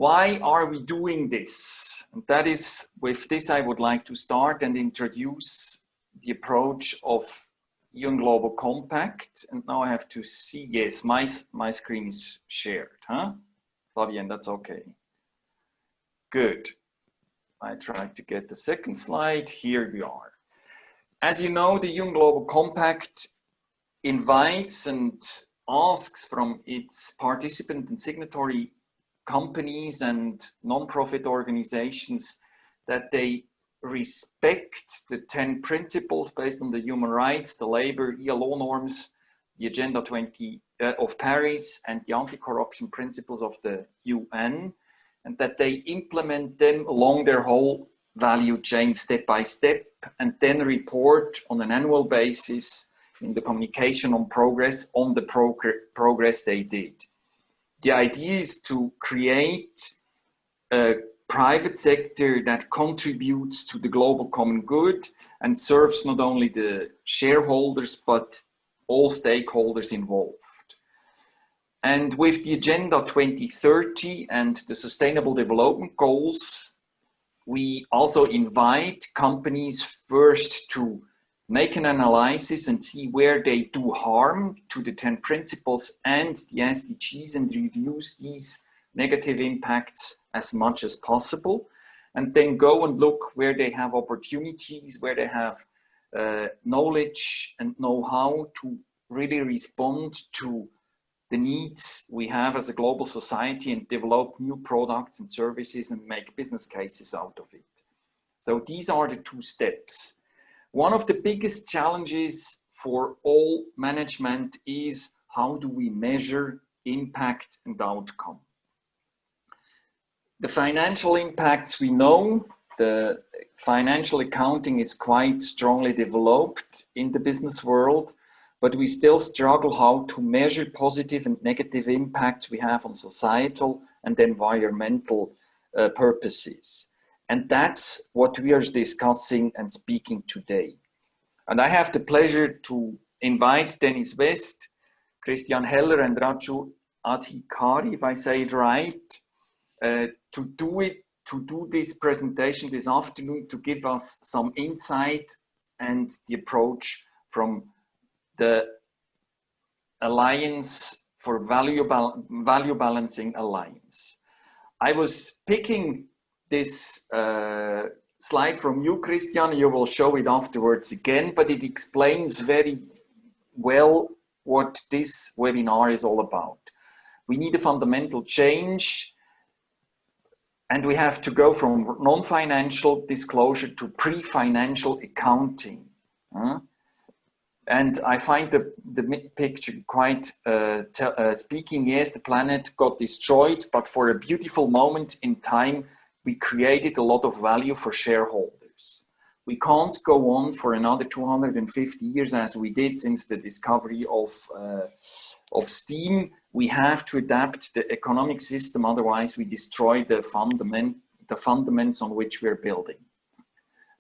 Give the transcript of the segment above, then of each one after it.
Why are we doing this? And that is, with this I would like to start and introduce the approach of UN Global Compact. And now I have to see, yes, my screen is shared, huh? Fabian, that's okay. Good. I tried to get the second slide. Here we are. As you know, the UN Global Compact invites and asks from its participant and signatory companies and non-profit organizations that they respect the 10 principles based on the human rights, the labor, ILO norms, the Agenda 20 of Paris, and the anti-corruption principles of the UN, and that they implement them along their whole value chain step by step, and then report on an annual basis in the communication on progress on the progress they did. The idea is to create a private sector that contributes to the global common good and serves not only the shareholders, but all stakeholders involved. And with the Agenda 2030 and the Sustainable Development Goals, we also invite companies first to make an analysis and see where they do harm to the 10 principles and the SDGs and reduce these negative impacts as much as possible. And then go and look where they have opportunities, where they have knowledge and know-how to really respond to the needs we have as a global society and develop new products and services and make business cases out of it. So these are the two steps. One of the biggest challenges for all management is how do we measure impact and outcome? The financial impacts we know, the financial accounting is quite strongly developed in the business world, but we still struggle how to measure positive and negative impacts we have on societal and environmental purposes. And that's what we are discussing and speaking today. And I have the pleasure to invite Dennis West, Christian Heller, and Raju Adhikari, if I say it right, to do this presentation this afternoon, to give us some insight and the approach from the Alliance for Value Balancing Alliance. I was picking this slide from you, Christian. You will show it afterwards again, but it explains very well what this webinar is all about. We need a fundamental change, and we have to go from non-financial disclosure to pre-financial accounting. And I find the picture quite speaking. Yes, the planet got destroyed, but for a beautiful moment in time, we created a lot of value for shareholders. We can't go on for another 250 years as we did since the discovery of steam. We have to adapt the economic system, otherwise we destroy the fundamentals on which we're building.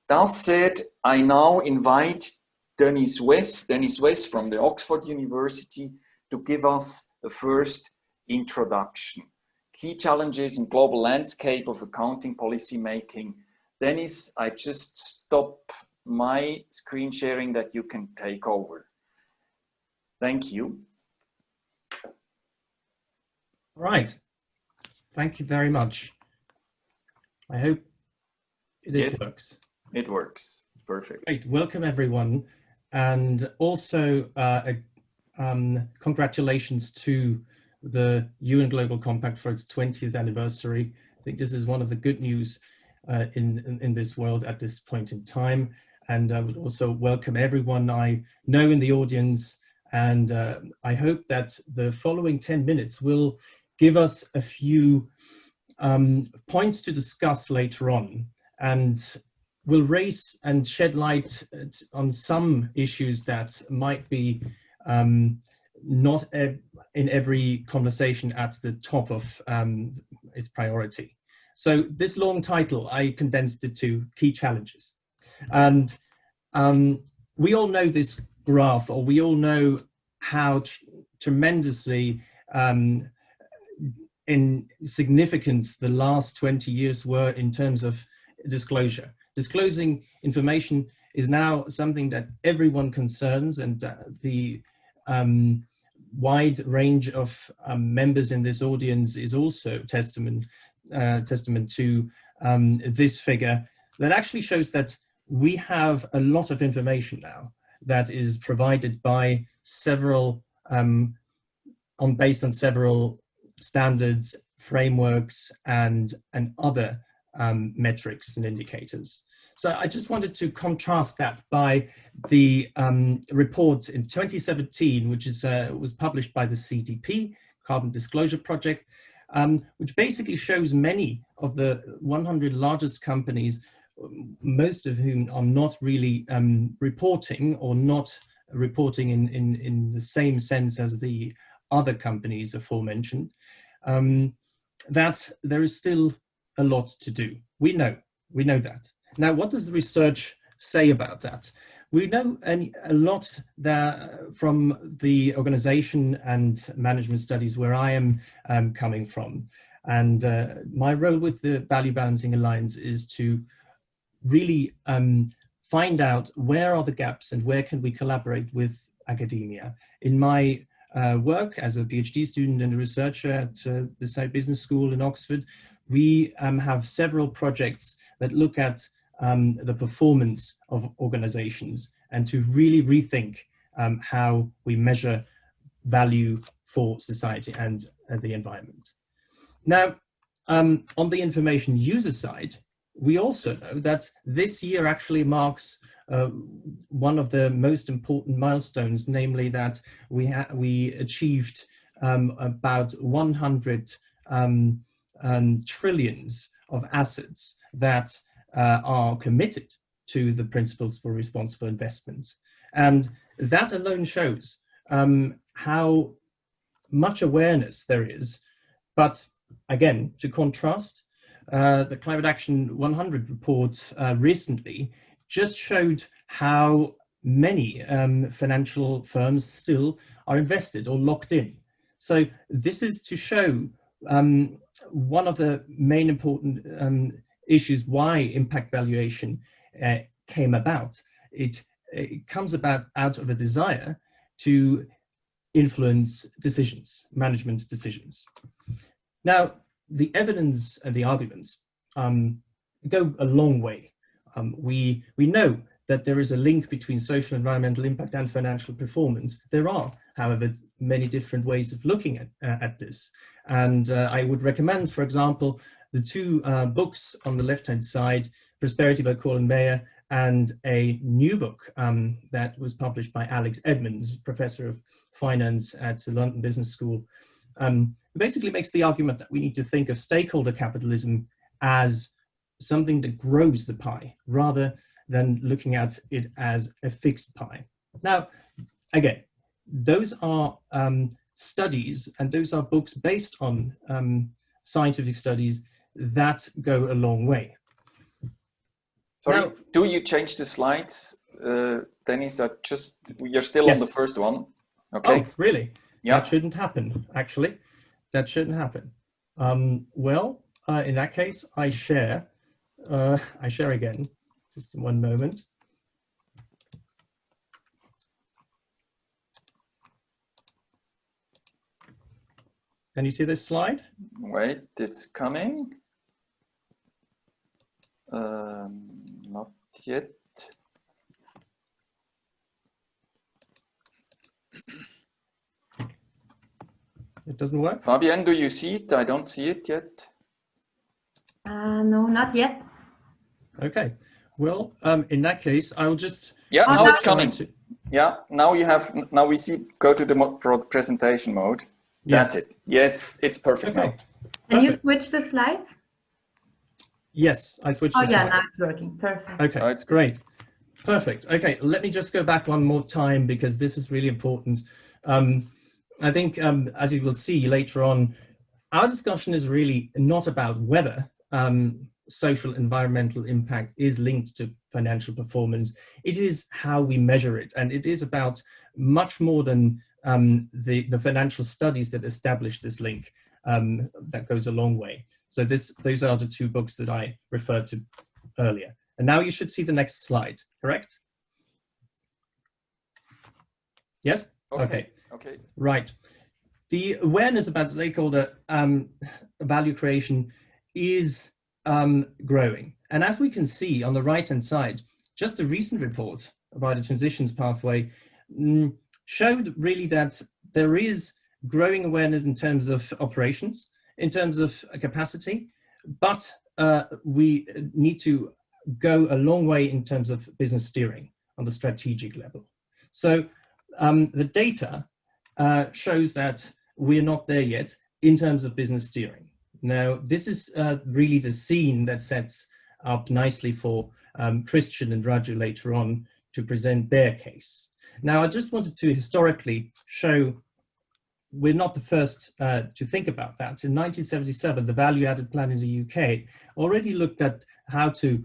That said, I now invite Dennis West from the Oxford University to give us the first introduction. Key challenges in global landscape of accounting policy making. Dennis, I just stop my screen sharing that you can take over. Thank you. All right. Thank you very much. I hope this works. It works. Perfect. Great. Welcome, everyone. And also congratulations to the UN Global Compact for its 20th anniversary. I think this is one of the good news in this world at this point in time. And I would also welcome everyone I know in the audience. And I hope that the following 10 minutes will give us a few points to discuss later on. And we'll raise and shed light on some issues that might be not in every conversation at the top of its priority. So this long title, I condensed it to key challenges. And we all know this graph, or we all know how tremendously significant the last 20 years were in terms of disclosure. Disclosing information is now something that everyone concerns, and the wide range of members in this audience is also testament to this figure that actually shows that we have a lot of information now that is provided by several, based on several standards, frameworks, and other metrics and indicators. So I just wanted to contrast that by the report in 2017, which was published by the CDP, Carbon Disclosure Project, which basically shows many of the 100 largest companies, most of whom are not really reporting, or not reporting in the same sense as the other companies aforementioned, that there is still a lot to do. We know that. Now, what does the research say about that? We know a lot from the organization and management studies where I am coming from. And my role with the Value Balancing Alliance is to really find out where are the gaps and where can we collaborate with academia. In my work as a PhD student and a researcher at the Side Business School in Oxford, we have several projects that look at the performance of organizations and to really rethink how we measure value for society and the environment. Now, on the information user side, we also know that this year actually marks one of the most important milestones, namely that we achieved about 100 trillions of assets that are committed to the principles for responsible investment. And that alone shows how much awareness there is. But again, to contrast, the Climate Action 100 report recently just showed how many financial firms still are invested or locked in. So this is to show one of the main important issues why impact valuation came about. It comes about out of a desire to influence decisions, management decisions. Now, the evidence and the arguments go a long way. We know that there is a link between social and environmental impact and financial performance. There are, however, many different ways of looking at this. And I would recommend, for example, the two books on the left-hand side, Prosperity by Colin Mayer, and a new book that was published by Alex Edmonds, professor of finance at the London Business School. Basically makes the argument that we need to think of stakeholder capitalism as something that grows the pie, rather than looking at it as a fixed pie. Now, again, those are studies, and those are books based on scientific studies that go a long way. Sorry, now, do you change the slides, Dennis? You're still yes. on the first one. Okay. Oh, really? Yeah. That shouldn't happen, actually. That shouldn't happen. Well, in that case, I share again, just in one moment. Can you see this slide? Wait, it's coming. Not yet. It doesn't work? Fabienne, do you see it? I don't see it yet. No, not yet. Okay. Well, in that case, I'll just... Yeah, now it's coming. Yeah, now we see, go to the presentation mode. Yes. That's it. Yes, it's perfect now. Can you switch the slides? Yes, I switched Oh the yeah, slide. now it's working. Perfect. Okay, Oh, it's great. Perfect. Okay, let me just go back one more time because this is really important. I think, as you will see later on, our discussion is really not about whether social environmental impact is linked to financial performance. It is how we measure it, and it is about much more than the financial studies that establish this link. that goes a long way. So those are the two books that I referred to earlier. And now you should see the next slide, correct? Yes? Okay. Right. The awareness about stakeholder value creation is growing. And as we can see on the right-hand side, just a recent report about a transitions pathway showed really that there is growing awareness in terms of operations, in terms of capacity, but we need to go a long way in terms of business steering on the strategic level. So the data shows that we're not there yet in terms of business steering. Now, this is really the scene that sets up nicely for Christian and Raju later on to present their case. Now, I just wanted to historically show we're not the first to think about that. In 1977, the Value Added Plan in the UK already looked at how to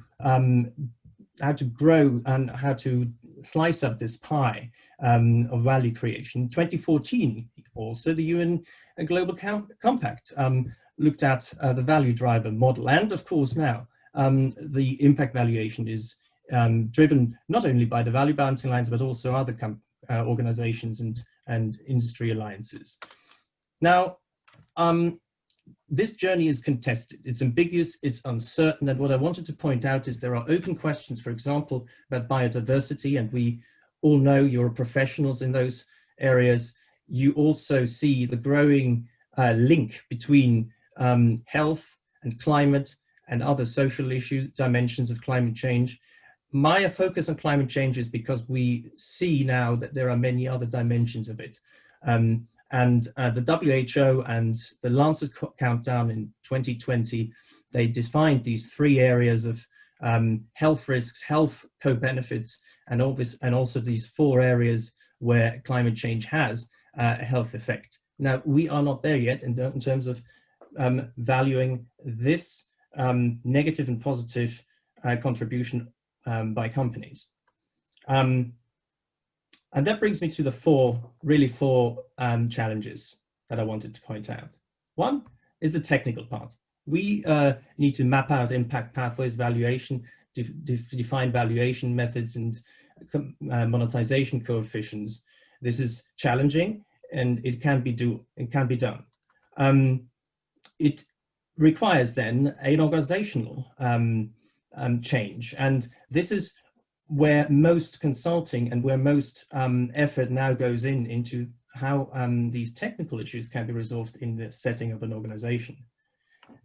grow and how to slice up this pie of value creation. In 2014, also the UN Global Compact looked at the value driver model. And of course now, the impact valuation is driven not only by the value balancing lines, but also other organizations and industry alliances. Now, this journey is contested, it's ambiguous, it's uncertain, and what I wanted to point out is there are open questions, for example, about biodiversity, and we all know you're professionals in those areas. You also see the growing link between health and climate and other social issues, dimensions of climate change. My focus on climate change is because we see now that there are many other dimensions of it. And the WHO and the Lancet Countdown in 2020, they defined these 3 areas of health risks, health co-benefits, and also these 4 areas where climate change has a health effect. Now, we are not there yet in terms of valuing this negative and positive contribution by companies. And that brings me to the four challenges that I wanted to point out. One is the technical part. We need to map out impact pathways, valuation, define valuation methods and monetization coefficients. This is challenging and it can be done. It requires then an organizational change, and this is where most consulting and where most effort now goes into how these technical issues can be resolved in the setting of an organization.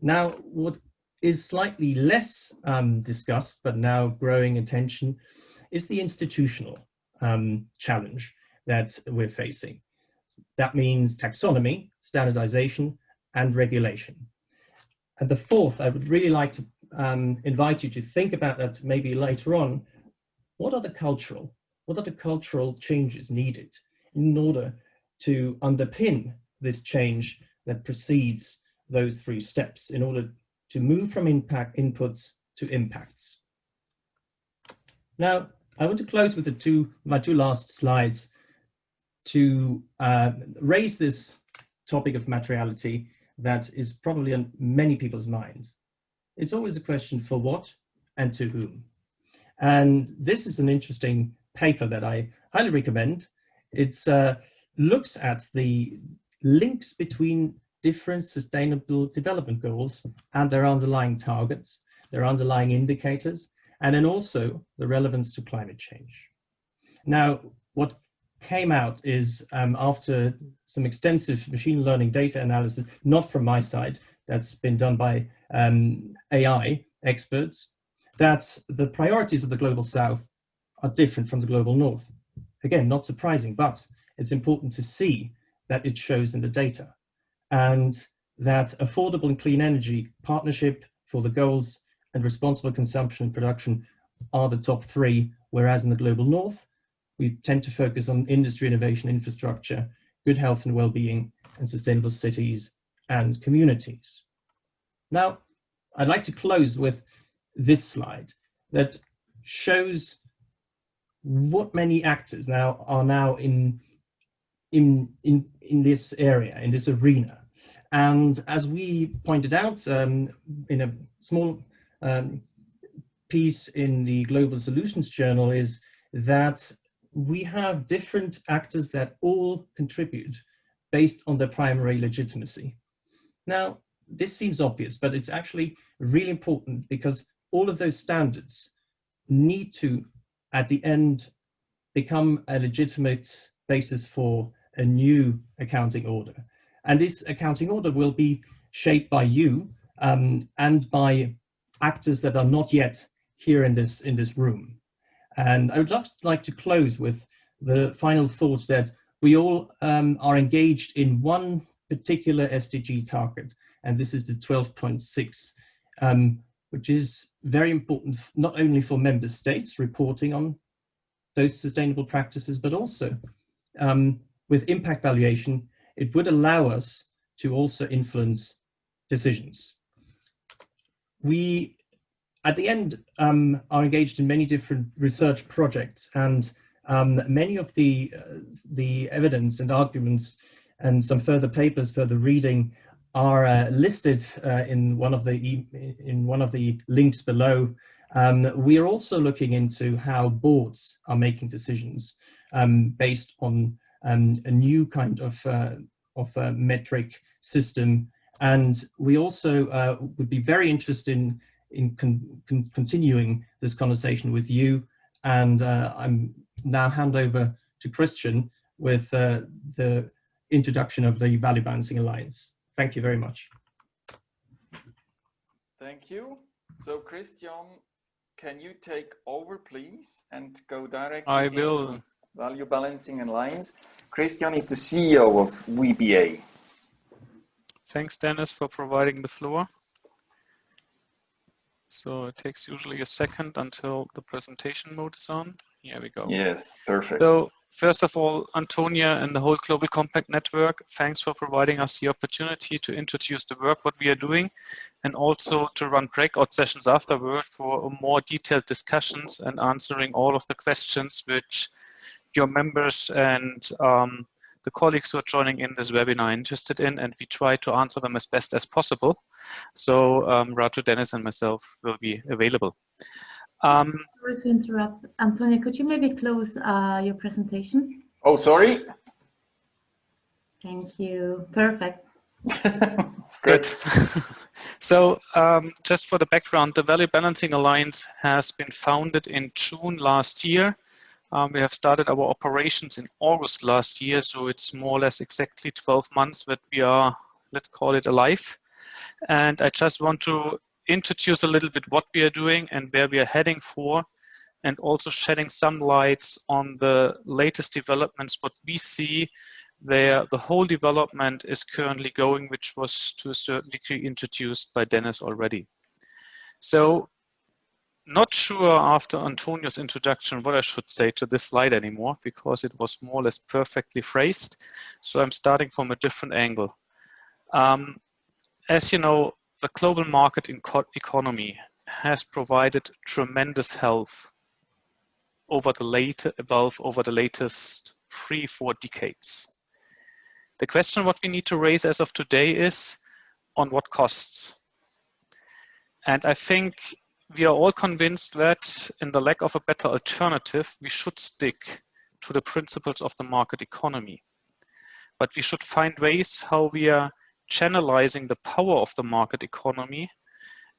Now, what is slightly less discussed, but now growing attention, is the institutional challenge that we're facing. That means taxonomy, standardization, and regulation. And the fourth, I would really like to invite you to think about that maybe later on. What are the cultural changes needed in order to underpin this change that precedes those 3 steps in order to move from inputs to impacts? Now, I want to close with my two last slides to raise this topic of materiality that is probably on many people's minds. It's always a question for what and to whom. And this is an interesting paper that I highly recommend. It looks at the links between different sustainable development goals and their underlying targets, their underlying indicators, and then also the relevance to climate change. Now, what came out is after some extensive machine learning data analysis, not from my side, that's been done by AI experts, that the priorities of the global south are different from the global north. Again, not surprising, but it's important to see that it shows in the data, and that affordable and clean energy, partnership for the goals, and responsible consumption and production are the top 3, whereas in the global north, we tend to focus on industry, innovation, infrastructure, good health and well-being, and sustainable cities and communities. Now, I'd like to close with this slide that shows what many actors are now in this area, in this arena. And as we pointed out in a small piece in the Global Solutions Journal, is that we have different actors that all contribute based on their primary legitimacy. Now, this seems obvious, but it's actually really important because all of those standards need to, at the end, become a legitimate basis for a new accounting order. And this accounting order will be shaped by you and by actors that are not yet here in this room. And I would just like to close with the final thought that we all are engaged in one particular SDG target, and this is the 12.6, which is very important not only for member states reporting on those sustainable practices, but also with impact valuation, it would allow us to also influence decisions. We, at the end, are engaged in many different research projects, and many of the evidence and arguments and some further papers, further reading, are listed in one of the links below. We are also looking into how boards are making decisions based on a new kind of metric system, and we also would be very interested in continuing this conversation with you. And I'm now hand over to Christian with the introduction of the Value Balancing Alliance. Thank you very much. Thank you. So Christian, can you take over, please, and go directly I will. into Value Balancing Alliance? Christian is the CEO of VBA. Thanks, Dennis, for providing the floor. So it takes usually a second until the presentation mode is on. Here we go. Yes, perfect. So first of all, Antonia and the whole Global Compact Network, thanks for providing us the opportunity to introduce the work, what we are doing, and also to run breakout sessions afterward for more detailed discussions and answering all of the questions which your members and the colleagues who are joining in this webinar are interested in, and we try to answer them as best as possible. So Raju, Dennis, and myself will be available. Sorry to interrupt. Antonio, could you maybe close your presentation? Oh, sorry. Thank you. Perfect. Good. So just for the background, the Value Balancing Alliance has been founded in June last year. We have started our operations in August last year, so it's more or less exactly 12 months that we are, let's call it, alive. And I just want to introduce a little bit what we are doing and where we are heading for, and also shedding some lights on the latest developments, what we see there. The whole development is currently going, which was to a certain degree introduced by Dennis already. So not sure after Antonio's introduction what I should say to this slide anymore, because it was more or less perfectly phrased. So I'm starting from a different angle. As you know, the global market economy has provided tremendous health over the latest 3-4 decades. The question what we need to raise as of today is on what costs. And I think we are all convinced that in the lack of a better alternative, we should stick to the principles of the market economy. But we should find ways how we are channelizing the power of the market economy,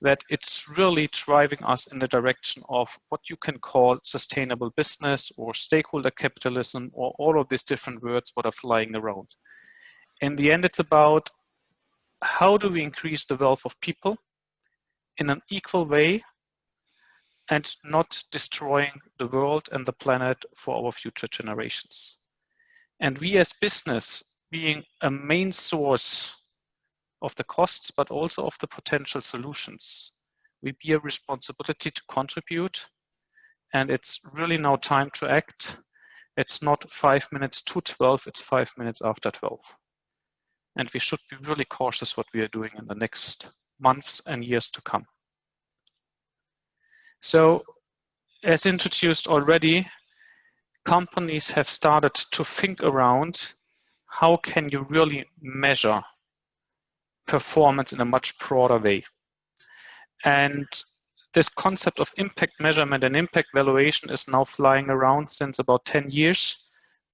that it's really driving us in the direction of what you can call sustainable business or stakeholder capitalism, or all of these different words what are flying around. In the end, it's about how do we increase the wealth of people in an equal way and not destroying the world and the planet for our future generations. And we as business, being a main source of the costs, but also of the potential solutions, we bear responsibility to contribute, and it's really now time to act. It's not 5 minutes to 12, it's 5 minutes after 12. And we should be really cautious what we are doing in the next months and years to come. So, as introduced already, companies have started to think around how can you really measure performance in a much broader way. And this concept of impact measurement and impact valuation is now flying around since about 10 years.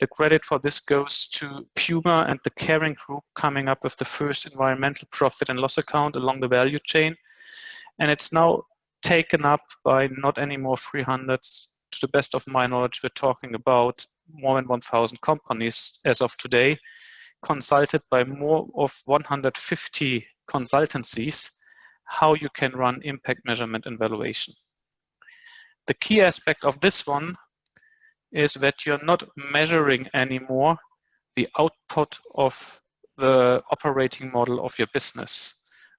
The credit for this goes to Puma and the Caring Group coming up with the first environmental profit and loss account along the value chain. And it's now taken up by not anymore 300s. To the best of my knowledge, we're talking about more than 1,000 companies as of today, consulted by more of 150 consultancies, how you can run impact measurement and valuation. The key aspect of this one is that you're not measuring anymore the output of the operating model of your business.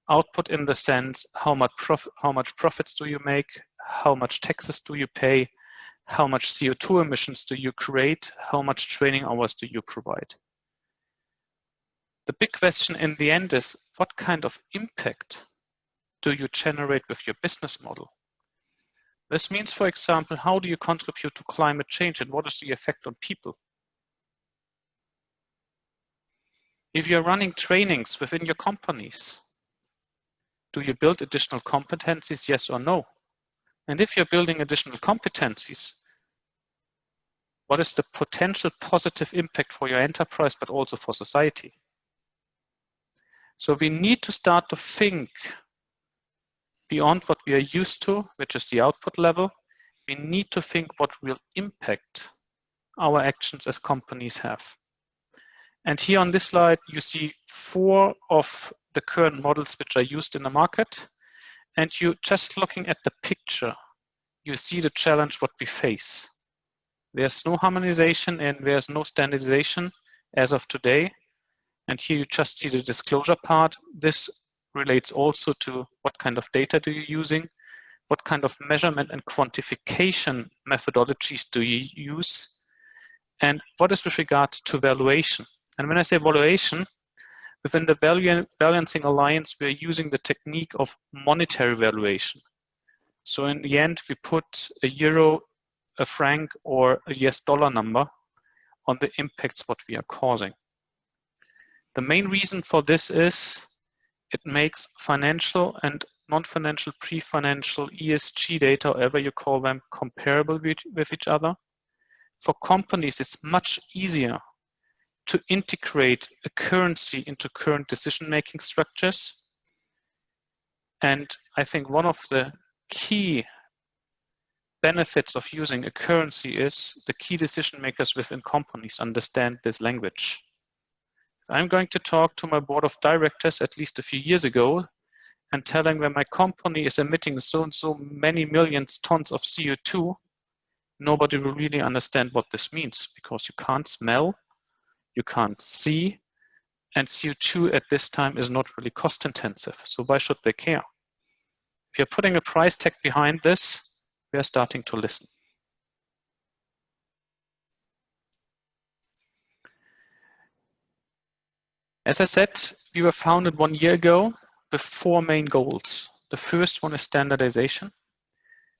Output in the sense, how much profits do you make, how much taxes do you pay, how much CO2 emissions do you create, how much training hours do you provide. The big question in the end is, what kind of impact do you generate with your business model? This means, for example, how do you contribute to climate change and what is the effect on people? If you're running trainings within your companies, do you build additional competencies, yes or no? And if you're building additional competencies, what is the potential positive impact for your enterprise, but also for society? So we need to start to think beyond what we are used to, which is the output level. We need to think what will impact our actions as companies have. And here on this slide, you see 4 of the current models which are used in the market. And you just looking at the picture, you see the challenge what we face. There's no harmonization and there's no standardization as of today. And here you just see the disclosure part. This relates also to what kind of data do you using, what kind of measurement and quantification methodologies do you use, and what is with regard to valuation. And when I say valuation, within the Balancing Alliance, we're using the technique of monetary valuation. So in the end, we put a euro, a franc, or a US dollar number on the impacts what we are causing. The main reason for this is it makes financial and non-financial, pre-financial ESG data, however you call them, comparable with each other. For companies, it's much easier to integrate a currency into current decision-making structures. And I think one of the key benefits of using a currency is the key decision makers within companies understand this language. I'm going to talk to my board of directors at least a few years ago and telling them my company is emitting so and so many millions tons of CO2. Nobody will really understand what this means because you can't smell, you can't see, and CO2 at this time is not really cost intensive. So why should they care? If you're putting a price tag behind this, we are starting to listen. As I said, we were founded 1 year ago with 4 main goals. The first one is standardization.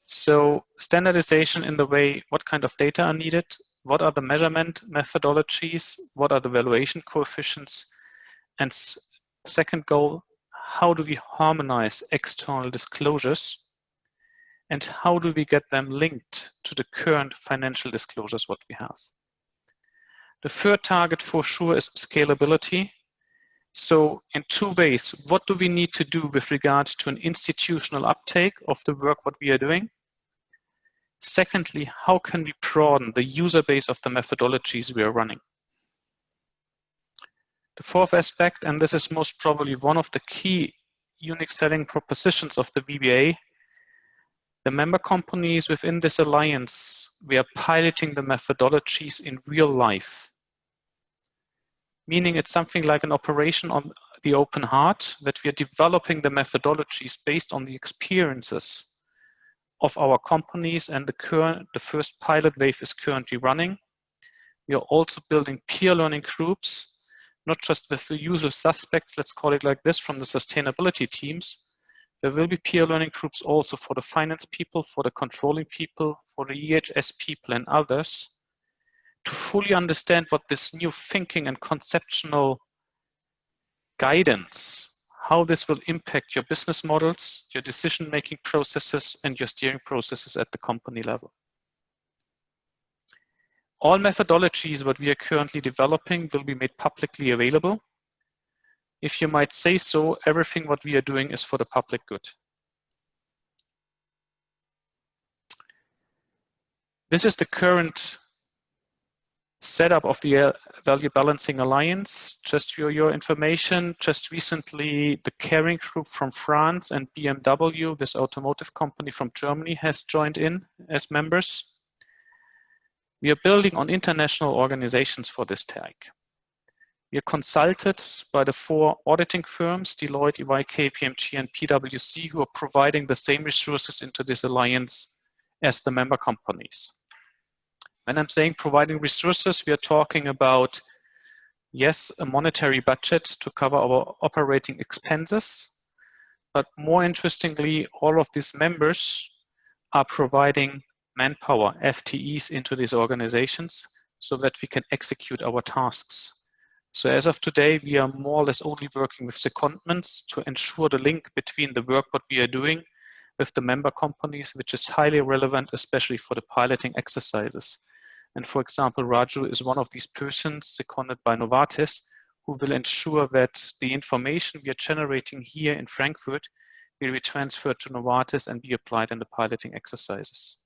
So standardization in the way, what kind of data are needed, what are the measurement methodologies, what are the valuation coefficients, and second goal, how do we harmonize external disclosures, and how do we get them linked to the current financial disclosures what we have. The third target for sure is scalability. So in 2 ways, what do we need to do with regard to an institutional uptake of the work what we are doing? Secondly, how can we broaden the user base of the methodologies we are running? The fourth aspect, and this is most probably one of the key unique selling propositions of the VBA, the member companies within this alliance, we are piloting the methodologies in real life. Meaning it's something like an operation on the open heart, that we are developing the methodologies based on the experiences of our companies, and the first pilot wave is currently running. We are also building peer learning groups, not just with the usual suspects, let's call it like this, from the sustainability teams. There will be peer learning groups also for the finance people, for the controlling people, for the EHS people and others, to fully understand what this new thinking and conceptual guidance, how this will impact your business models, your decision-making processes, and your steering processes at the company level. All methodologies that we are currently developing will be made publicly available. If you might say so, everything what we are doing is for the public good. This is the current setup of the Value Balancing Alliance. Just for your information, just recently the Caring Group from France and BMW, this automotive company from Germany, has joined in as members. We are building on international organizations for this tag. We are consulted by the 4 auditing firms, Deloitte, EY, KPMG, and PwC, who are providing the same resources into this alliance as the member companies. When I'm saying providing resources, we are talking about, yes, a monetary budget to cover our operating expenses, but more interestingly, all of these members are providing manpower, FTEs, into these organizations so that we can execute our tasks. So as of today, we are more or less only working with secondments to ensure the link between the work what we are doing with the member companies, which is highly relevant, especially for the piloting exercises. And for example, Raju is one of these persons seconded by Novartis who will ensure that the information we are generating here in Frankfurt will be transferred to Novartis and be applied in the piloting exercises.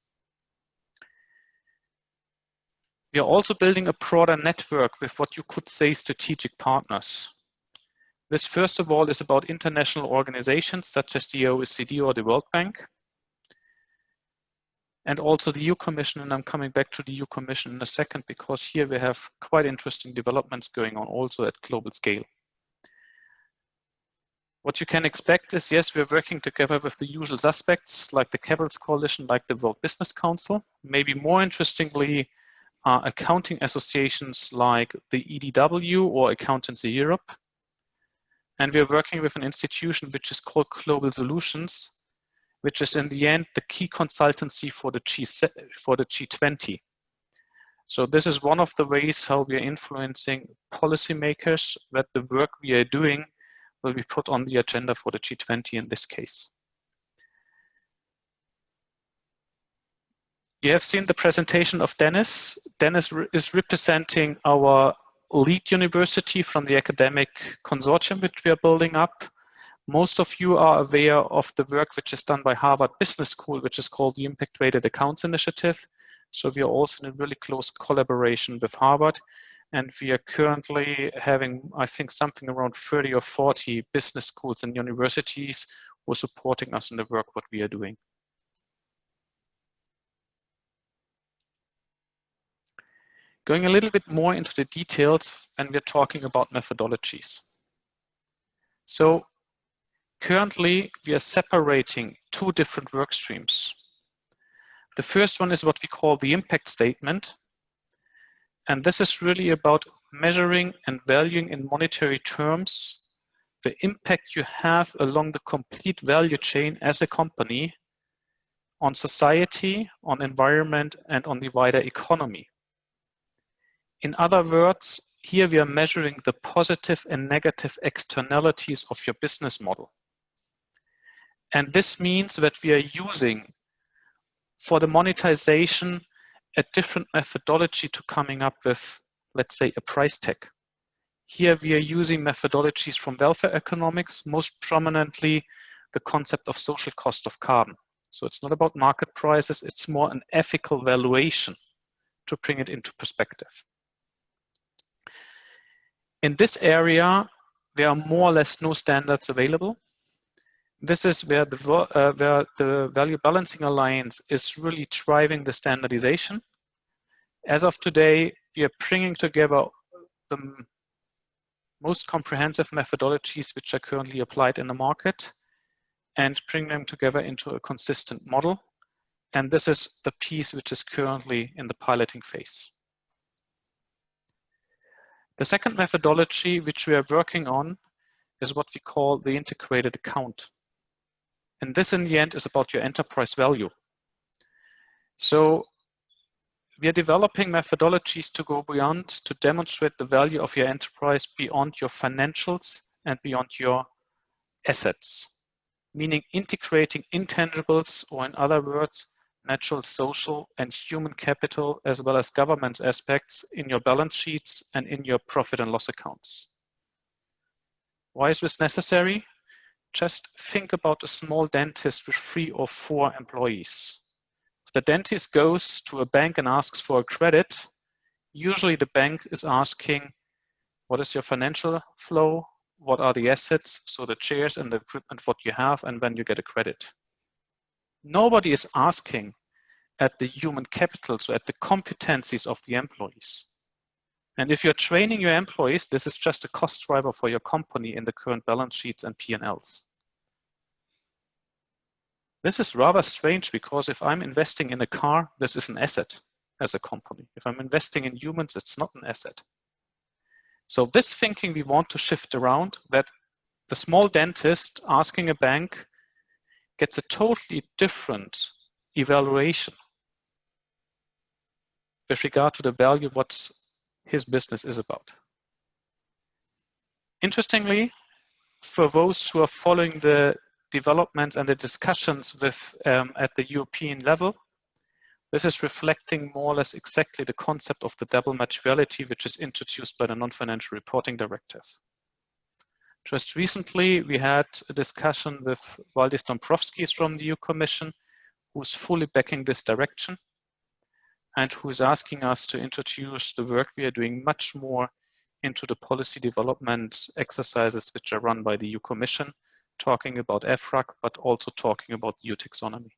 We are also building a broader network with what you could say strategic partners. This, first of all, is about international organizations such as the OECD or the World Bank. And also the EU Commission, and I'm coming back to the EU Commission in a second, because here we have quite interesting developments going on also at global scale. What you can expect is, yes, we're working together with the usual suspects like the Capitals Coalition, like the World Business Council. Maybe more interestingly, accounting associations like the EDW or Accountancy Europe. And we're working with an institution which is called Global Solutions, which is in the end the key consultancy for the G20. So this is one of the ways how we are influencing policymakers that the work we are doing will be put on the agenda for the G20 in this case. You have seen the presentation of Dennis. Dennis is representing our lead university from the academic consortium which we are building up. Most of you are aware of the work which is done by Harvard Business School, which is called the Impact Weighted Accounts Initiative. So we are also in a really close collaboration with Harvard. And we are currently having, I think, something around 30 or 40 business schools and universities who are supporting us in the work what we are doing. Going a little bit more into the details, and we're talking about methodologies. So currently, we are separating 2 different work streams. The first one is what we call the impact statement. And this is really about measuring and valuing in monetary terms the impact you have along the complete value chain as a company on society, on environment, and on the wider economy. In other words, here we are measuring the positive and negative externalities of your business model. And this means that we are using for the monetization a different methodology to coming up with, let's say, a price tag. Here we are using methodologies from welfare economics, most prominently the concept of social cost of carbon. So it's not about market prices, it's more an ethical valuation to bring it into perspective. In this area, there are more or less no standards available. This is where the Value Balancing Alliance is really driving the standardization. As of today, we are bringing together the most comprehensive methodologies which are currently applied in the market and bring them together into a consistent model. And this is the piece which is currently in the piloting phase. The second methodology which we are working on is what we call the integrated account. And this in the end is about your enterprise value. So we are developing methodologies to go beyond, to demonstrate the value of your enterprise beyond your financials and beyond your assets, meaning integrating intangibles, or in other words, natural, social, and human capital, as well as governance aspects in your balance sheets and in your profit and loss accounts. Why is this necessary? Just think about a small dentist with 3 or 4 employees. If the dentist goes to a bank and asks for a credit, usually the bank is asking, what is your financial flow? What are the assets? So the chairs and the equipment, what you have, and when you get a credit. Nobody is asking at the human capital, so at the competencies of the employees. And if you're training your employees, this is just a cost driver for your company in the current balance sheets and P&Ls. This is rather strange, because if I'm investing in a car, this is an asset as a company. If I'm investing in humans, it's not an asset. So this thinking we want to shift around, that the small dentist asking a bank gets a totally different evaluation with regard to the value of what his business is about. Interestingly, for those who are following the developments and the discussions with at the European level, this is reflecting more or less exactly the concept of the double materiality, which is introduced by the Non-Financial Reporting Directive. Just recently, we had a discussion with Valdis Dombrovskis from the EU Commission, who's fully backing this direction and who is asking us to introduce the work we are doing much more into the policy development exercises which are run by the EU Commission, talking about EFRAG, but also talking about EU taxonomy.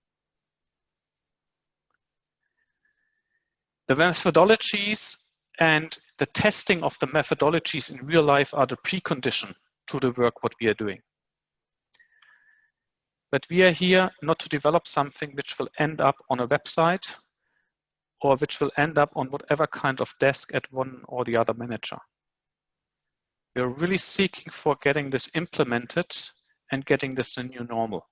The methodologies and the testing of the methodologies in real life are the precondition to the work what we are doing. But we are here not to develop something which will end up on a website or which will end up on whatever kind of desk at one or the other manager. We're really seeking for getting this implemented and getting this the new normal.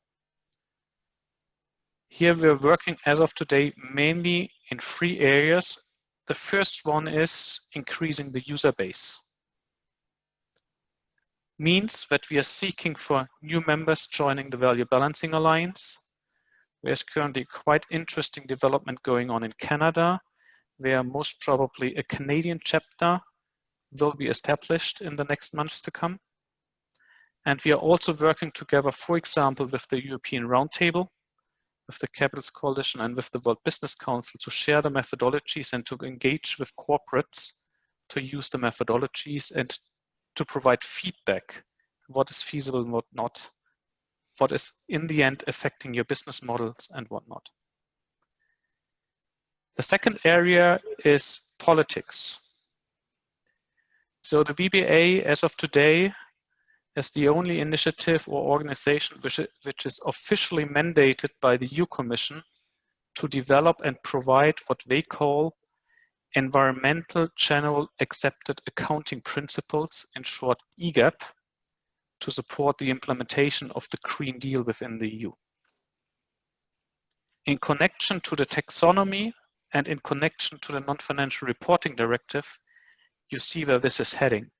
Here we're working as of today mainly in 3 areas. The first one is increasing the user base. Means that we are seeking for new members joining the Value Balancing Alliance. There's currently quite interesting development going on in Canada, where most probably a Canadian chapter will be established in the next months to come. And we are also working together, for example, with the European Roundtable, with the Capitals Coalition and with the World Business Council to share the methodologies and to engage with corporates to use the methodologies and to provide feedback, what is feasible and what not, what is in the end affecting your business models and whatnot. The second area is politics. So the VBA as of today is the only initiative or organization which is officially mandated by the EU Commission to develop and provide what they call environmental general accepted accounting principles, in short EGAP, to support the implementation of the Green Deal within the EU. In connection to the taxonomy and in connection to the Non-Financial Reporting Directive, you see where this is heading.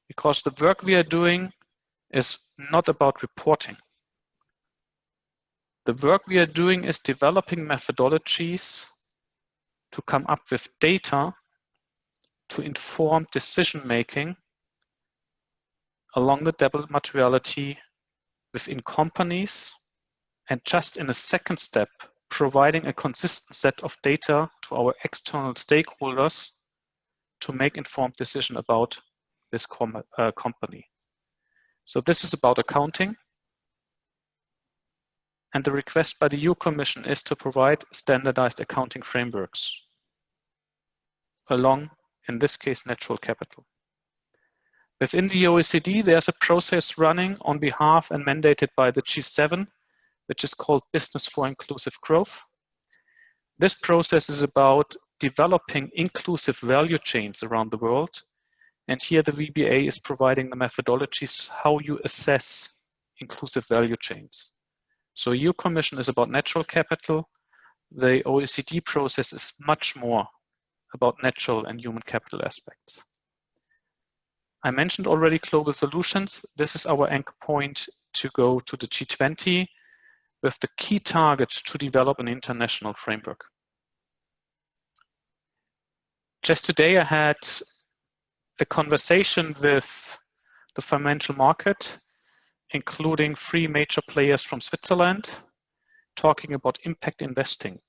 Because the work we are doing is not about reporting. The work we are doing is developing methodologies to come up with data to inform decision-making along the double materiality within companies, and just in a second step, providing a consistent set of data to our external stakeholders to make informed decision about this company. So this is about accounting. And the request by the EU Commission is to provide standardized accounting frameworks along, in this case, natural capital. Within the OECD, there's a process running on behalf and mandated by the G7, which is called Business for Inclusive Growth. This process is about developing inclusive value chains around the world. And here the VBA is providing the methodologies how you assess inclusive value chains. So EU Commission is about natural capital. The OECD process is much more about natural and human capital aspects. I mentioned already global solutions. This is our anchor point to go to the G20 with the key target to develop an international framework. Just today I had a conversation with the financial market, including 3 major players from Switzerland, talking about impact investing.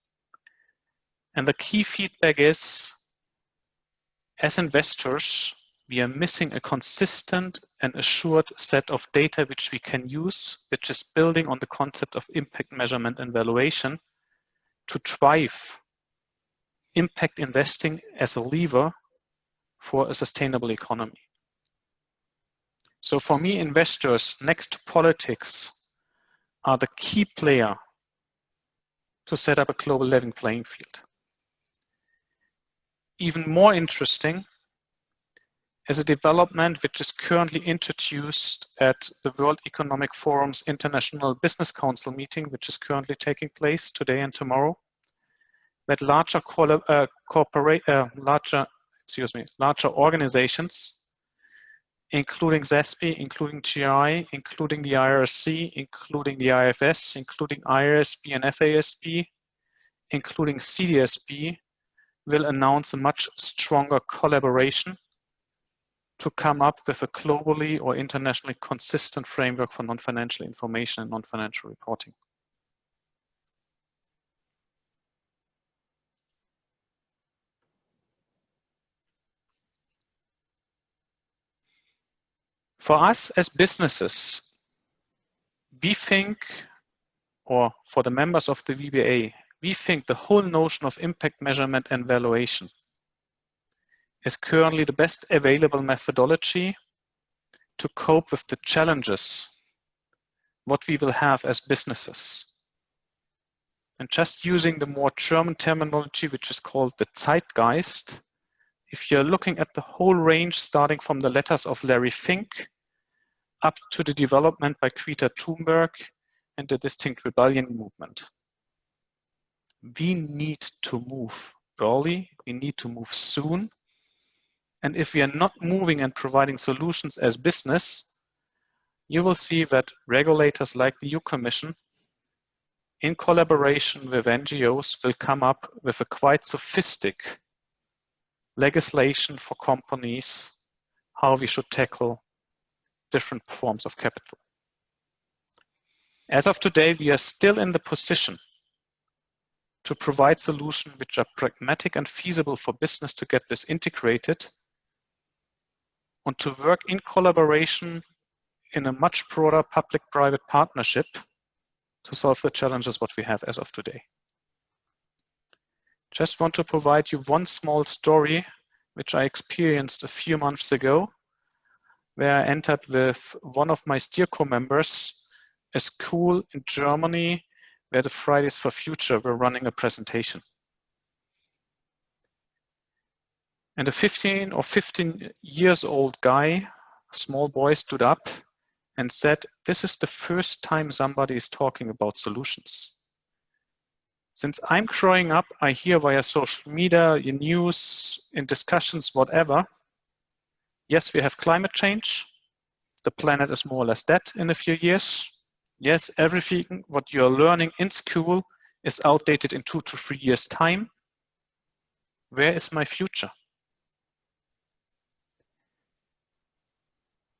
And the key feedback is, as investors, we are missing a consistent and assured set of data which we can use, which is building on the concept of impact measurement and valuation to drive impact investing as a lever for a sustainable economy. So for me, investors, next to politics, are the key player to set up a global level playing field. Even more interesting is a development which is currently introduced at the World Economic Forum's International Business Council meeting, which is currently taking place today and tomorrow, that larger organizations, including ZASP, including GI, including the IRC, including the IFS, including IRSB and FASB, including CDSB, will announce a much stronger collaboration to come up with a globally or internationally consistent framework for non-financial information and non-financial reporting. For us as businesses, we think, or for the members of the VBA, we think the whole notion of impact measurement and valuation is currently the best available methodology to cope with the challenges what we will have as businesses. And just using the more German terminology, which is called the Zeitgeist, if you're looking at the whole range starting from the letters of Larry Fink up to the development by Greta Thunberg and the Distinct Rebellion movement, we need to move early, we need to move soon. And if we are not moving and providing solutions as business, you will see that regulators like the EU Commission, in collaboration with NGOs, will come up with a quite sophisticated legislation for companies, how we should tackle different forms of capital. As of today, we are still in the position to provide solutions which are pragmatic and feasible for business to get this integrated and to work in collaboration in a much broader public-private partnership to solve the challenges what we have as of today. Just want to provide you one small story which I experienced a few months ago, where I entered with one of my steerco members a school in Germany where the Fridays for Future were running a presentation. And a 15 years old guy, a small boy, stood up and said, "This is the first time somebody is talking about solutions. Since I'm growing up, I hear via social media, in news, in discussions, whatever, yes, we have climate change. The planet is more or less dead in a few years. Yes, everything what you're learning in school is outdated in 2 to 3 years' time. Where is my future?"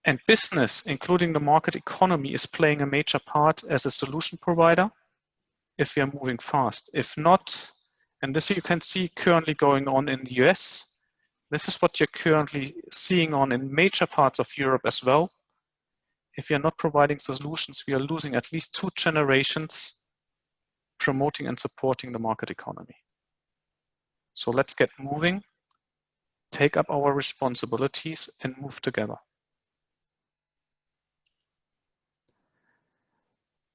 And business, including the market economy, is playing a major part as a solution provider if we are moving fast. If not, and this you can see currently going on in the US, this is what you're currently seeing on in major parts of Europe as well. If you're not providing solutions, we are losing at least 2 generations promoting and supporting the market economy. So let's get moving, take up our responsibilities and move together.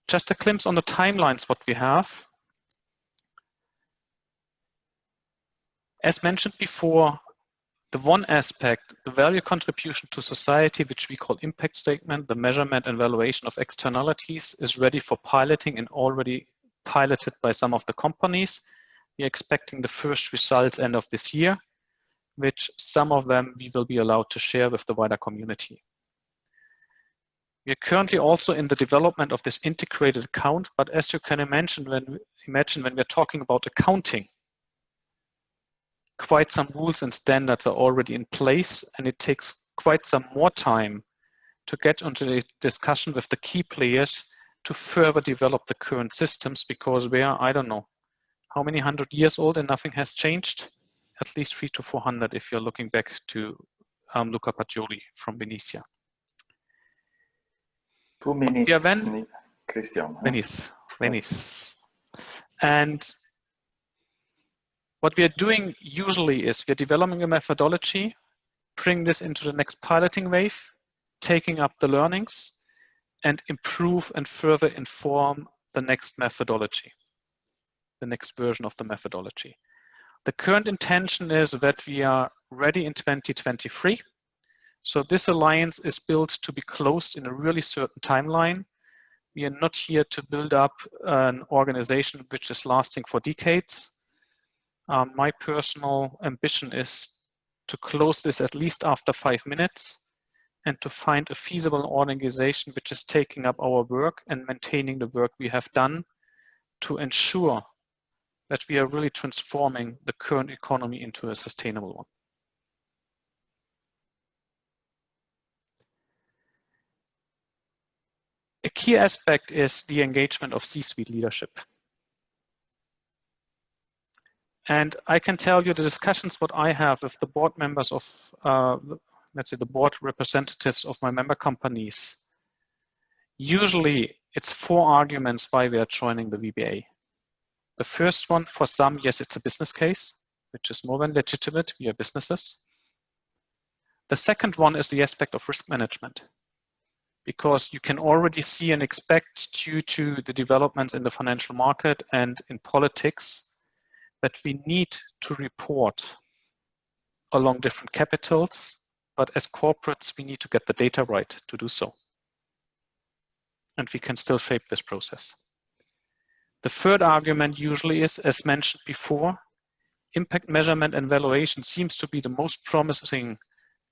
Just a glimpse on the timelines what we have. As mentioned before, the one aspect, the value contribution to society, which we call impact statement, the measurement and valuation of externalities, is ready for piloting and already piloted by some of the companies. We're expecting the first results end of this year. which some of them we will be allowed to share with the wider community. We are currently also in the development of this integrated account, but as you can imagine when we're talking about accounting, quite some rules and standards are already in place, and it takes quite some more time to get into the discussion with the key players to further develop the current systems, because we are, I don't know, how many 100 years old and nothing has changed? At least 300 to 400 if you're looking back to Luca Pacioli from Venezia. 2 minutes, Yeah, then, Christian. Venice. And what we are doing usually is we're developing a methodology, bring this into the next piloting wave, taking up the learnings, and improve and further inform the next methodology, the next version of the methodology. The current intention is that we are ready in 2023. So this alliance is built to be closed in a really certain timeline. We are not here to build up an organization which is lasting for decades. My personal ambition is to close this at least after 5 minutes and to find a feasible organization which is taking up our work and maintaining the work we have done to ensure that we are really transforming the current economy into a sustainable one. A key aspect is the engagement of C-suite leadership. And I can tell you the discussions what I have with the board members of, let's say the board representatives of my member companies, usually it's 4 arguments why we are joining the VBA. The first one, for some, yes, it's a business case, which is more than legitimate, we are businesses. The second one is the aspect of risk management, because you can already see and expect, due to the developments in the financial market and in politics, that we need to report along different capitals, but as corporates, we need to get the data right to do so. And we can still shape this process. The third argument usually is, as mentioned before, impact measurement and valuation seems to be the most promising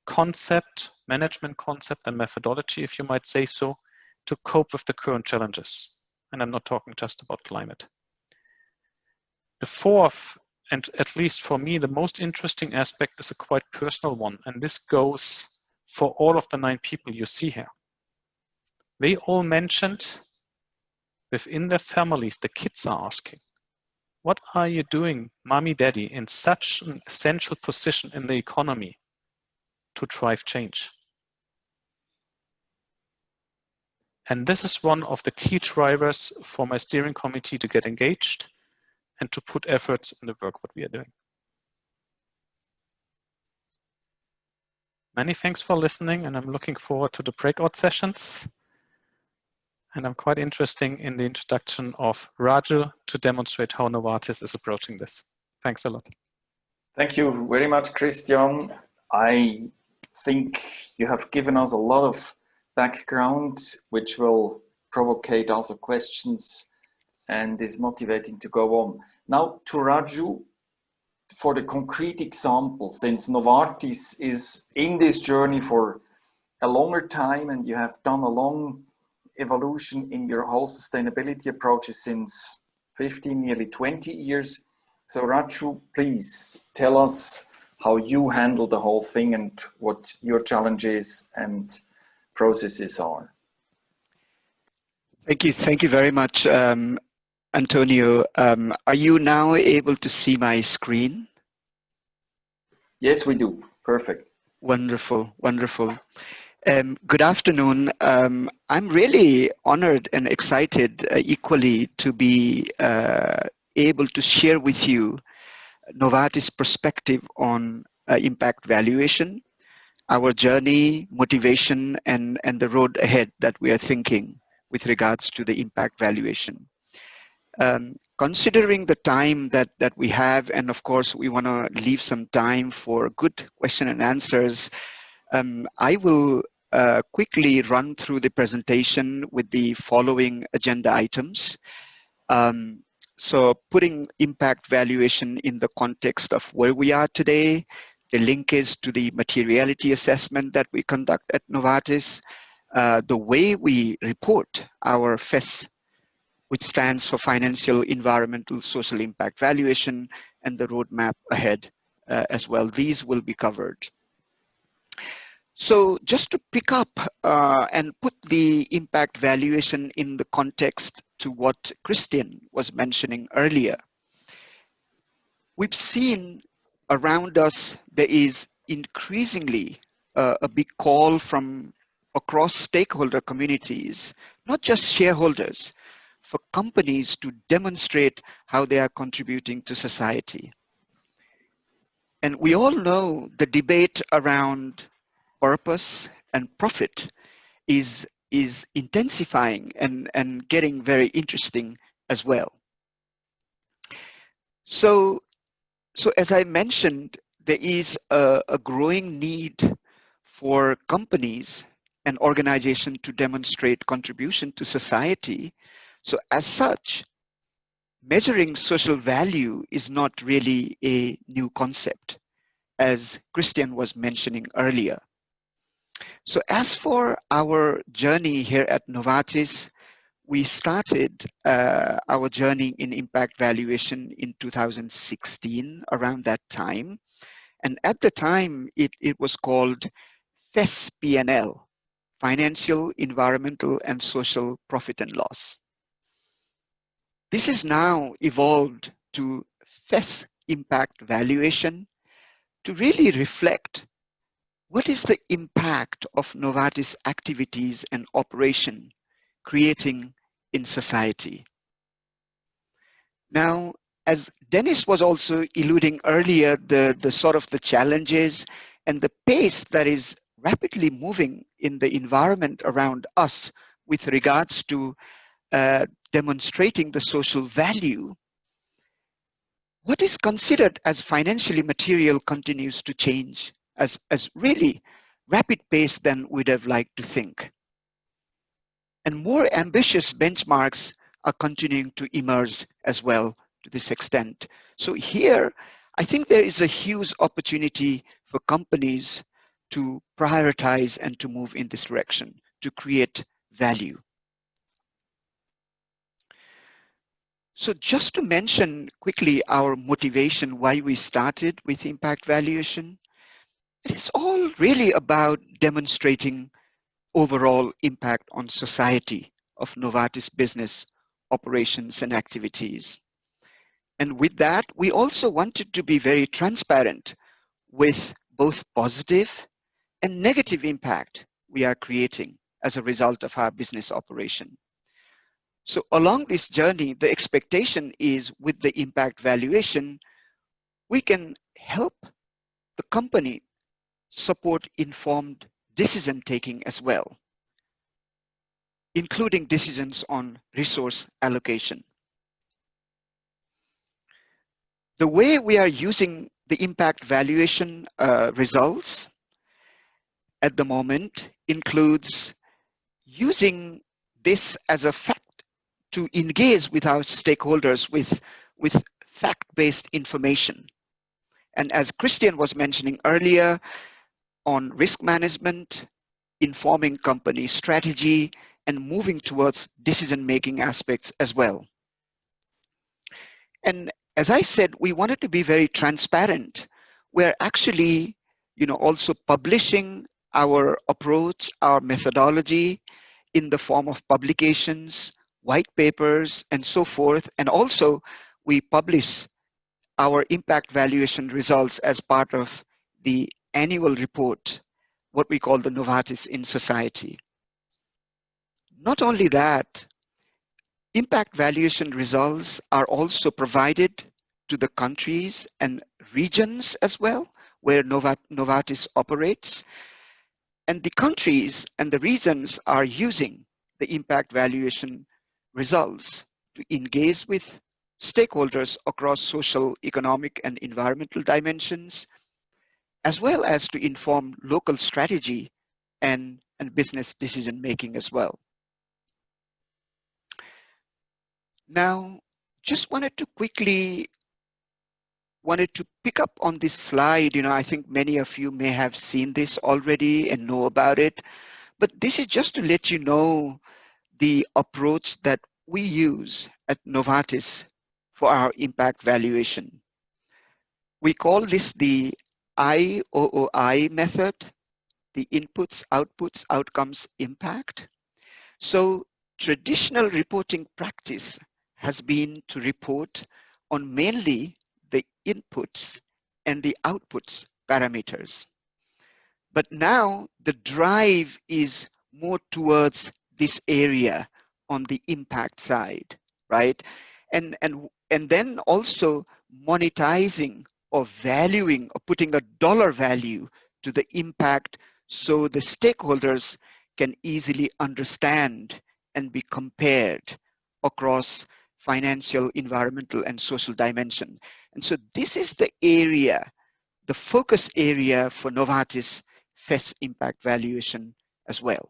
concept, management concept and methodology, if you might say so, to cope with the current challenges. And I'm not talking just about climate. The fourth, and at least for me, the most interesting aspect is a quite personal one. And this goes for all of the 9 people you see here. They all mentioned within their families, the kids are asking, what are you doing, mommy, daddy, in such an essential position in the economy to drive change? And this is one of the key drivers for my steering committee to get engaged and to put efforts in the work what we are doing. Many thanks for listening, and I'm looking forward to the breakout sessions. And I'm quite interested in the introduction of Raju to demonstrate how Novartis is approaching this. Thanks a lot. Thank you very much, Christian. I think you have given us a lot of background, which will provocate also questions and is motivating to go on. Now to Raju, for the concrete example, since Novartis is in this journey for a longer time and you have done a long evolution in your whole sustainability approaches since 15, nearly 20 years. So Raju, please tell us how you handle the whole thing and what your challenges and processes are. Thank you very much, Antonio. Are you now able to see my screen? Yes, we do. Perfect. Wonderful, wonderful. Good afternoon. I'm really honored and excited equally to be able to share with you Novartis' perspective on impact valuation, our journey, motivation, and the road ahead that we are thinking with regards to the impact valuation. Considering the time that we have, and of course we want to leave some time for good question and answers, I will quickly run through the presentation with the following agenda items. So putting impact valuation in the context of where we are today, the linkage to the materiality assessment that we conduct at Novartis, the way we report our FES, which stands for Financial, Environmental, Social Impact Valuation, and the roadmap ahead as well. These will be covered. So just to pick up and put the impact valuation in the context to what Christian was mentioning earlier, we've seen around us there is increasingly a big call from across stakeholder communities, not just shareholders, for companies to demonstrate how they are contributing to society. And we all know the debate around purpose and profit is intensifying and getting very interesting as well. So as I mentioned, there is a growing need for companies and organizations to demonstrate contribution to society. So as such, measuring social value is not really a new concept, as Christian was mentioning earlier. So as for our journey here at Novartis, we started our journey in impact valuation in 2016, around that time. And at the time, it was called FES P&L, Financial, Environmental, and Social Profit and Loss. This is now evolved to FES Impact Valuation to really reflect what is the impact of Novartis activities and operation creating in society. Now, as Dennis was also alluding earlier, the sort of the challenges and the pace that is rapidly moving in the environment around us with regards to demonstrating the social value, what is considered as financially material continues to change as really rapid pace than we'd have liked to think. And more ambitious benchmarks are continuing to emerge as well to this extent. So here, I think there is a huge opportunity for companies to prioritize and to move in this direction, to create value. So just to mention quickly our motivation, why we started with impact valuation, it is all really about demonstrating overall impact on society of Novartis business operations and activities. And with that, we also wanted to be very transparent with both positive and negative impact we are creating as a result of our business operation. So along this journey, the expectation is with the impact valuation, we can help the company support informed decision-taking as well, including decisions on resource allocation. The way we are using the impact valuation results at the moment includes using this as a fact to engage with our stakeholders with fact-based information. And as Christian was mentioning earlier, on risk management, informing company strategy, and moving towards decision-making aspects as well. And as I said, we wanted to be very transparent. We're actually, also publishing our approach, our methodology in the form of publications, white papers, and so forth. And also, we publish our impact valuation results as part of the annual report, what we call the Novartis in Society. Not only that, impact valuation results are also provided to the countries and regions as well, where Novartis operates. And the countries and the regions are using the impact valuation results to engage with stakeholders across social, economic, and environmental dimensions, as well as to inform local strategy and business decision-making as well. Now, just wanted to quickly wanted to pick up on this slide. I think many of you may have seen this already and know about it, but this is just to let you know the approach that we use at Novartis for our impact valuation. We call this the IOOI method, the inputs, outputs, outcomes, impact. So traditional reporting practice has been to report on mainly the inputs and the outputs parameters. But now the drive is more towards this area on the impact side, right? And then also monetizing or valuing or putting a dollar value to the impact so the stakeholders can easily understand and be compared across financial, environmental, and social dimension. And so this is the area, the focus area for Novartis FES impact valuation as well.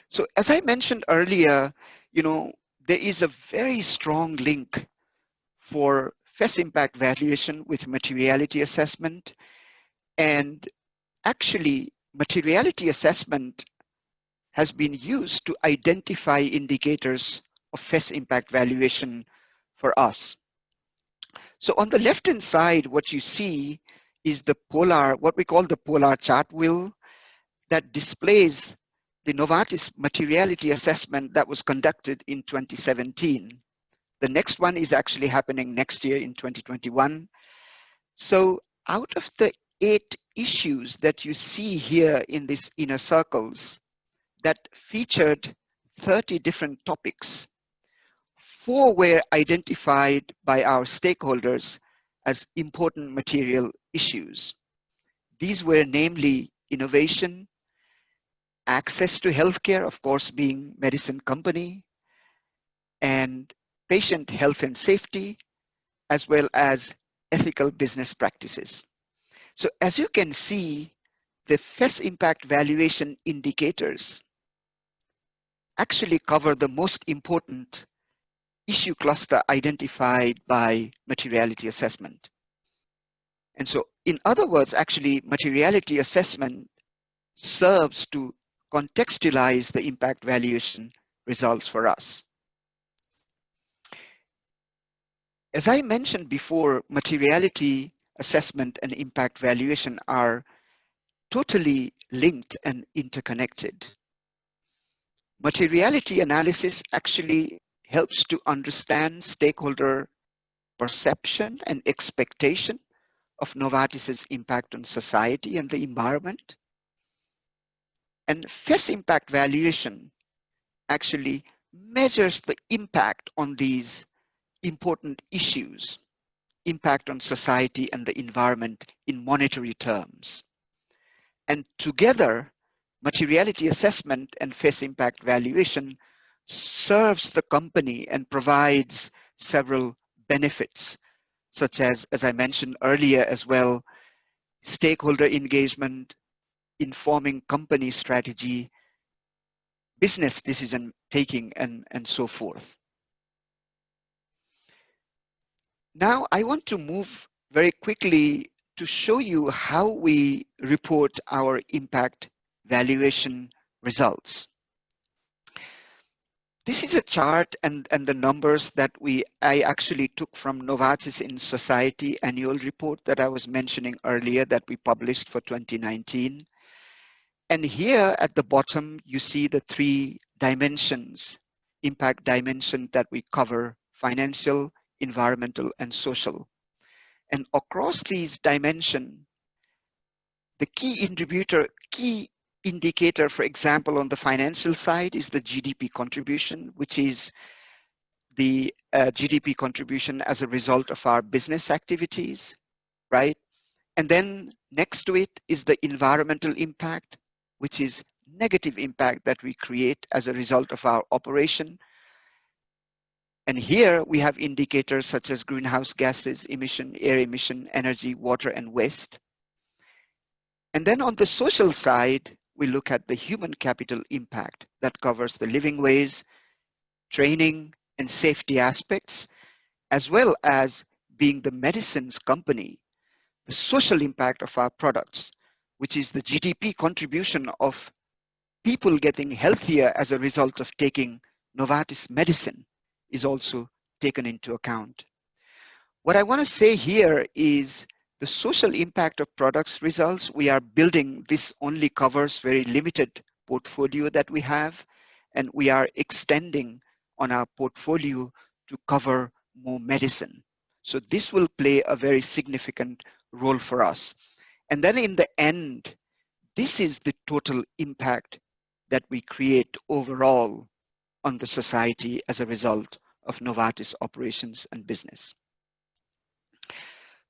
So as I mentioned earlier, there is a very strong link for FES impact valuation with materiality assessment. And actually, materiality assessment has been used to identify indicators of FES impact valuation for us. So on the left-hand side, what you see is the polar, what we call the polar chart wheel that displays the Novartis materiality assessment that was conducted in 2017. The next one is actually happening next year in 2021. So out of the 8 issues that you see here in these inner circles that featured 30 different topics, 4 were identified by our stakeholders as important material issues. These were namely innovation, access to healthcare, of course, being medicine company, and patient health and safety, as well as ethical business practices. So as you can see, the FES impact valuation indicators actually cover the most important issue cluster identified by materiality assessment. And so in other words, actually materiality assessment serves to contextualize the impact valuation results for us. As I mentioned before, materiality assessment and impact valuation are totally linked and interconnected. Materiality analysis actually helps to understand stakeholder perception and expectation of Novartis's impact on society and the environment. And FES impact valuation actually measures the impact on these important issues, impact on society and the environment in monetary terms. And together, materiality assessment and FES impact valuation serves the company and provides several benefits, such as I mentioned earlier as well, stakeholder engagement, informing company strategy, business decision taking, and so forth. Now I want to move very quickly to show you how we report our impact valuation results. This is a chart and the numbers that I actually took from Novartis in Society annual report that I was mentioning earlier that we published for 2019. And here at the bottom, you see the 3 dimensions, impact dimension that we cover: financial, environmental, and social. And across these dimensions, the key indicator, for example, on the financial side is the GDP contribution, which is the GDP contribution as a result of our business activities, right? And then next to it is the environmental impact, which is negative impact that we create as a result of our operation. And here we have indicators such as greenhouse gases emission, air emission, energy, water, and waste. And then on the social side, we look at the human capital impact that covers the living wage, training, and safety aspects, as well as being the medicines company, the social impact of our products, which is the GDP contribution of people getting healthier as a result of taking Novartis medicine, is also taken into account. What I want to say here is the social impact of products results we are building, this only covers very limited portfolio that we have, and we are extending on our portfolio to cover more medicine. So this will play a very significant role for us. And then in the end, this is the total impact that we create overall on the society as a result of Novartis operations and business.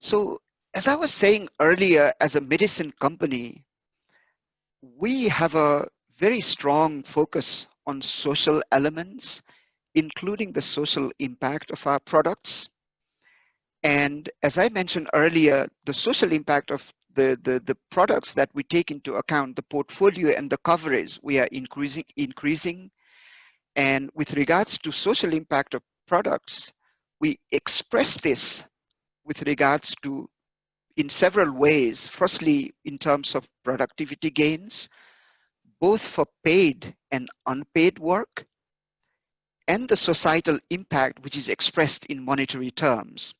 So as I was saying earlier, as a medicine company, we have a very strong focus on social elements, including the social impact of our products. And as I mentioned earlier, the social impact of the products that we take into account, the portfolio and the coverage, we are increasing. And with regards to social impact of products, we express this with regards to in several ways. Firstly, in terms of productivity gains, both for paid and unpaid work, and the societal impact, which is expressed in monetary terms.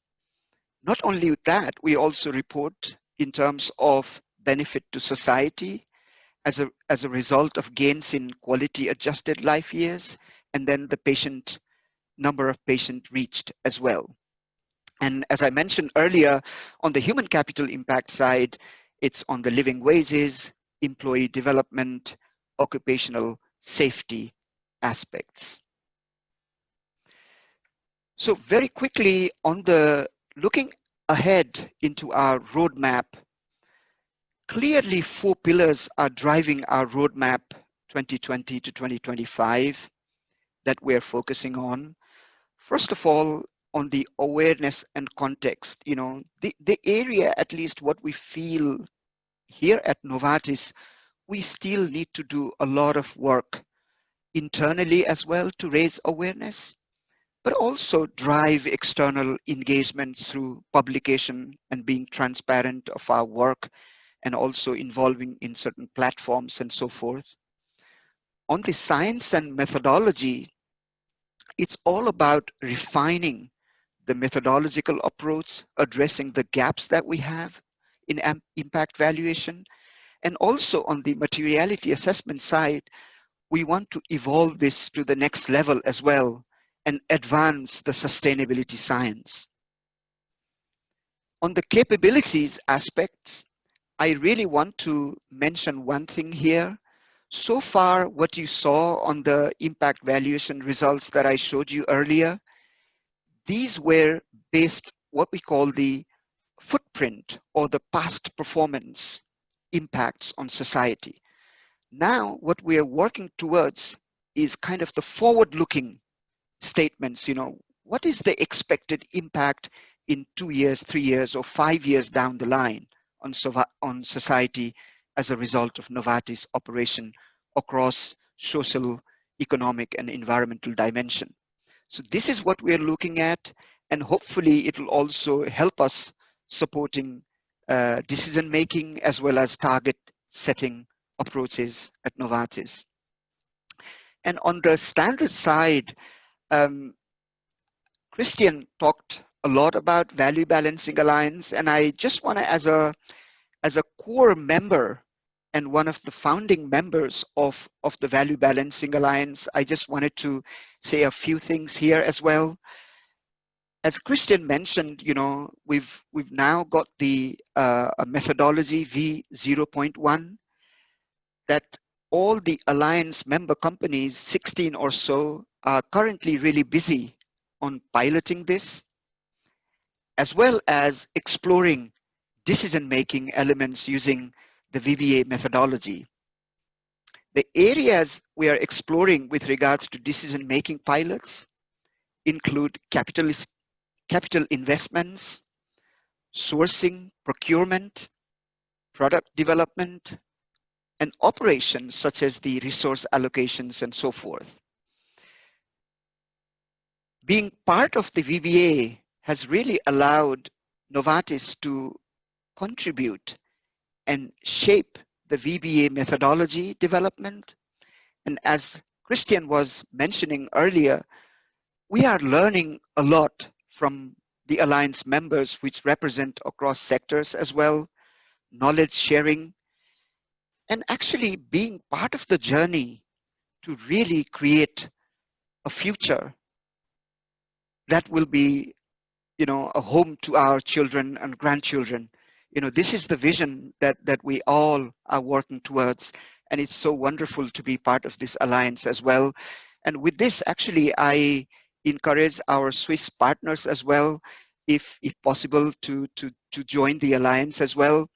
Not only that, we also report in terms of benefit to society as a result of gains in quality adjusted life years, and then the number of patients reached as well. And as I mentioned earlier, on the human capital impact side, it's on the living wages, employee development, occupational safety aspects. So very quickly on the looking ahead into our roadmap, clearly 4 pillars are driving our roadmap 2020 to 2025 that we're focusing on. First of all, on the awareness and context, the area, at least what we feel here at Novartis, we still need to do a lot of work internally as well to raise awareness, but also drive external engagement through publication and being transparent of our work, and also involving in certain platforms and so forth. On the science and methodology, it's all about refining the methodological approach, addressing the gaps that we have in impact valuation. And also on the materiality assessment side, we want to evolve this to the next level as well and advance the sustainability science. On the capabilities aspects, I really want to mention one thing here. So far, what you saw on the impact valuation results that I showed you earlier, these were based what we call the footprint or the past performance impacts on society. Now, what we are working towards is kind of the forward-looking statements. What is the expected impact in 2 years, 3 years, or 5 years down the line on society as a result of Novartis operation across social, economic, and environmental dimension. So this is what we are looking at, and hopefully it will also help us supporting decision making as well as target setting approaches at Novartis. And on the standard side, Christian talked a lot about value balancing alliance, and I just want to, as a core member and one of the founding members of the Value Balancing Alliance, I just wanted to say a few things here as well. As Christian mentioned, we've now got the a methodology V0.1 that all the alliance member companies, 16 or so, are currently really busy on piloting this, as well as exploring decision-making elements using the VBA methodology. The areas we are exploring with regards to decision-making pilots include capital investments, sourcing, procurement, product development, and operations such as the resource allocations and so forth. Being part of the VBA has really allowed Novartis to contribute and shape the VBA methodology development. And as Christian was mentioning earlier, we are learning a lot from the Alliance members, which represent across sectors as well, knowledge sharing, and actually being part of the journey to really create a future that will be, a home to our children and grandchildren. This is the vision that we all are working towards, and it's so wonderful to be part of this alliance as well. And with this, actually, I encourage our Swiss partners as well, if possible, to join the alliance as well.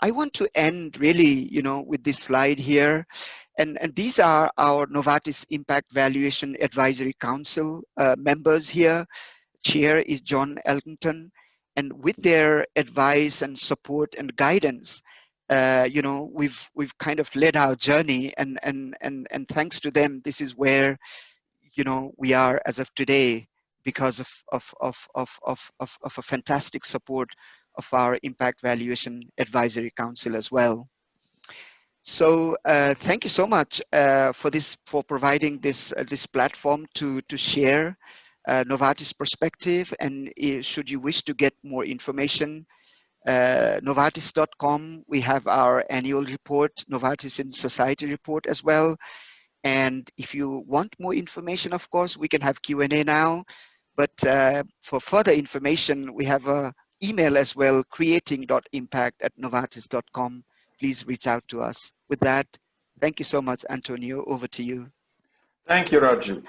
I want to end really, with this slide here. And these are our Novartis Impact Valuation Advisory Council members here. Chair is John Elkington, and with their advice and support and guidance, we've kind of led our journey, and thanks to them, this is where we are as of today, because of a fantastic support of our Impact Valuation Advisory Council as well. So thank you so much for providing this platform to share Novartis perspective. And should you wish to get more information, Novartis.com, we have our annual report, Novartis in Society report as well. And if you want more information, of course, we can have Q&A now. But for further information, we have an email as well, creating.impact@novartis.com. Please reach out to us. With that, thank you so much, Antonio. Over to you. Thank you, Raju.